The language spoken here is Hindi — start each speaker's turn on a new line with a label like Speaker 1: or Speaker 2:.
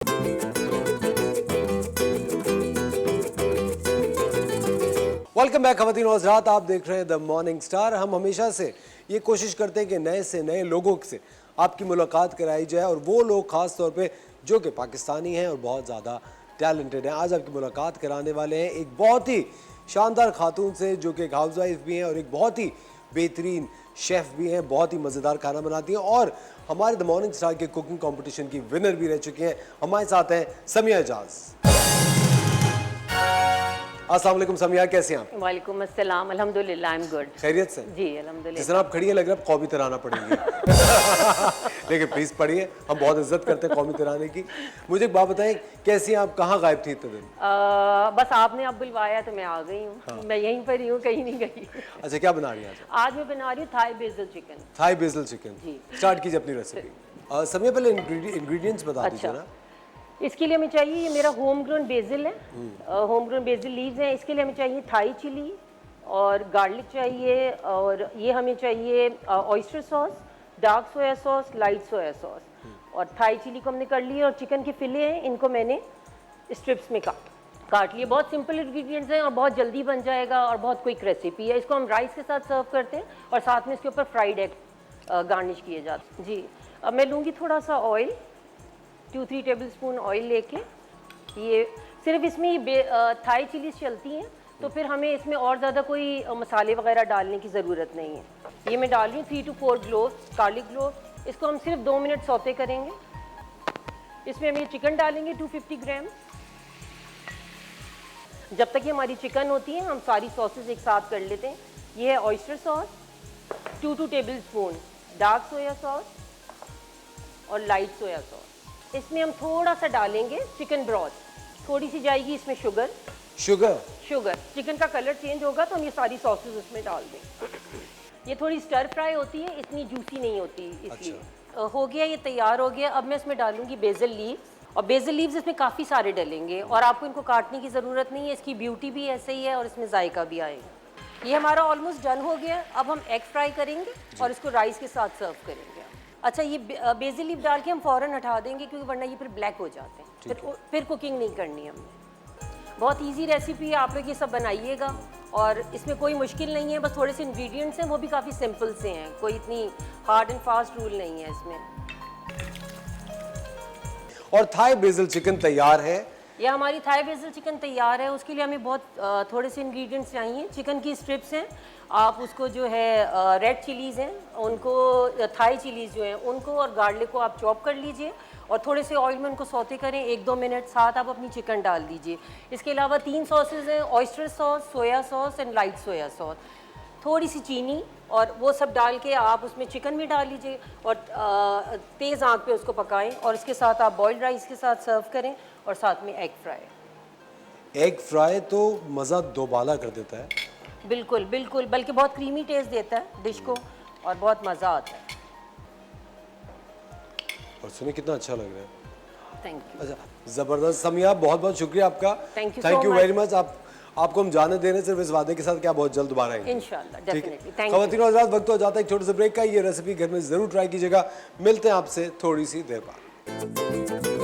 Speaker 1: वेलकम बैक खवातीन और हज़रात, आप देख रहे हैं द मॉर्निंग स्टार। हम हमेशा से ये कोशिश करते हैं कि नए से नए लोगों से आपकी मुलाकात कराई जाए, और वो लोग ख़ास तौर पे जो कि पाकिस्तानी हैं और बहुत ज़्यादा टैलेंटेड हैं। आज आपकी मुलाकात कराने वाले हैं एक बहुत ही शानदार खातून से, जो कि एक हाउस वाइफ भी हैं और एक बहुत ही बेहतरीन शेफ़ भी हैं, बहुत ही मज़ेदार खाना बनाती हैं और हमारे द मॉर्निंग स्टार के कुकिंग कंपटीशन की विनर भी रह चुकी हैं। हमारे साथ हैं समिया एजाज। अस्सलाम वालेकुम समिया, कैसे हैं आप?
Speaker 2: वालेकुम अस्सलाम, अल्हम्दुलिल्लाह, आई एम गुड।
Speaker 1: खैरियत से?
Speaker 2: जी अल्हम्दुलिल्लाह।
Speaker 1: जिस तरह आप खड़ी हैं लग रहा है कौमी तराना पढ़ेंगी। लेकिन प्लीज़ पढ़िए, हम बहुत इज्जत करते हैं कौमी तराने की। मुझे एक बात बताएं, कैसी हैं आप, कहाँ गायब थी इतने दिन?
Speaker 2: बस आपने अब बुलवाया तो मैं आ गई हूँ। हाँ। मैं यहीं पर ही हूँ, कहीं नहीं गई।
Speaker 1: अच्छा, क्या बना रही हैं आज?
Speaker 2: आज मैं बना रही हूँ Thai basil chicken.
Speaker 1: Thai basil chicken.
Speaker 2: जी।
Speaker 1: स्टार्ट कीजिए अपनी रेसिपी। समिया पहले इंग्रेडिएंट्स बता दीजिए ना।
Speaker 2: इसके लिए हमें चाहिए, ये मेरा होम ग्रोन बेसिल है, होम ग्रोन बेसिल लीव्स हैं। इसके लिए हमें चाहिए थाई चिली और गार्लिक चाहिए, और ये हमें चाहिए oyster sauce, dark soya sauce, light soya sauce. और थाई चिली को हमने कर लिया, और चिकन के फिले हैं, इनको मैंने स्ट्रिप्स में काट लिए। बहुत सिंपल इंग्रेडिएंट्स हैं और बहुत जल्दी बन जाएगा और बहुत क्विक रेसिपी है। इसको हम राइस के साथ सर्व करते हैं और साथ में इसके ऊपर फ्राइड एग गार्निश किए जाते हैं। जी, अब मैं लूँगी थोड़ा सा ऑयल, 2-3 टेबल स्पून ऑयल लेके। ये सिर्फ इसमें थाई चिलीज चलती हैं, तो फिर हमें इसमें और ज़्यादा कोई मसाले वगैरह डालने की ज़रूरत नहीं है। ये मैं डाल रही हूँ 3 to 4 क्लोव्स, गार्लिक क्लोव। इसको हम सिर्फ 2 मिनट सौते करेंगे। इसमें हम ये चिकन डालेंगे 250 ग्राम। जब तक ये हमारी चिकन होती है हम सारी सॉसेस एक साथ कर लेते हैं। ये है oyster sauce, 2 table spoon dark soya sauce और लाइट सोया सॉस। इसमें हम थोड़ा सा डालेंगे चिकन ब्रॉथ, थोड़ी सी जाएगी इसमें शुगर। चिकन का कलर चेंज होगा तो हम ये सारी सॉसेस उसमें डाल देंगे। ये थोड़ी स्टर फ्राई होती है, इतनी जूसी नहीं होती, इसलिए। अच्छा। हो गया, ये तैयार हो गया। अब मैं इसमें डालूंगी बेसल लीव्स, और बेसल लीव्स इसमें काफ़ी सारे डलेंगे और आपको इनको काटने की ज़रूरत नहीं है। इसकी ब्यूटी भी ऐसे ही है और इसमें जायका भी आएगा। ये हमारा ऑलमोस्ट डन हो गया। अब हम एग फ्राई करेंगे और इसको राइस के साथ सर्व करेंगे। अच्छा, ये बेसिल लीफ डाल के हम फ़ौरन हटा देंगे, क्योंकि वरना ये फिर ब्लैक हो जाते हैं। फिर कुकिंग नहीं करनी हमने। बहुत इजी रेसिपी है, आप लोग ये सब बनाइएगा और इसमें कोई मुश्किल नहीं है। बस थोड़े से इंग्रेडिएंट्स हैं, वो भी काफ़ी सिंपल से हैं, कोई इतनी हार्ड एंड फास्ट रूल नहीं है इसमें।
Speaker 1: और थाई बेसल चिकन तैयार है।
Speaker 2: यह हमारी थाई बेसल चिकन तैयार है। उसके लिए हमें बहुत थोड़े से इंग्रेडिएंट्स चाहिए। चिकन की स्ट्रिप्स हैं, आप उसको जो है रेड चिलीज़ हैं उनको, थाई चिलीज़ जो हैं उनको, और गार्लिक को आप चॉप कर लीजिए और थोड़े से ऑयल में उनको सौते करें 1-2 मिनट। साथ आप अपनी चिकन डाल दीजिए। इसके अलावा 3 सॉसेज हैं, oyster sauce, soya sauce and light soya sauce. थोड़ी सी चीनी, और वो सब डाल के आप उसमें चिकन भी डाल लीजिए और तेज़ आंच पे उसको पकाएं, और इसके साथ आप बॉइल्ड राइस के साथ सर्व करें, और साथ में एग फ्राई।
Speaker 1: एग फ्राई तो मज़ा दोबाला कर देता है।
Speaker 2: बिल्कुल बिल्कुल, बल्कि बहुत क्रीमी टेस्ट देता है डिश को और बहुत मज़ा आता है।
Speaker 1: और सुनिए कितना अच्छा लग रहा है।
Speaker 2: Thank you.
Speaker 1: अच्छा, ज़बरदस्त समिया, बहुत बहुत शुक्रिया आपका।
Speaker 2: Thank you
Speaker 1: very much. आपको हम जाने दे रहे हैं सिर्फ इस वादे के साथ कि आप बहुत जल्द दोबारा आएंगे
Speaker 2: इंशाल्लाह, डेफिनेटली। Thank you.
Speaker 1: ख़वातीन और हज़रात, वक्त हो जाता है एक छोटे से ब्रेक का। ये रेसिपी घर में ज़रूर ट्राई कीजिएगा। मिलते हैं आपसे थोड़ी सी देर बाद।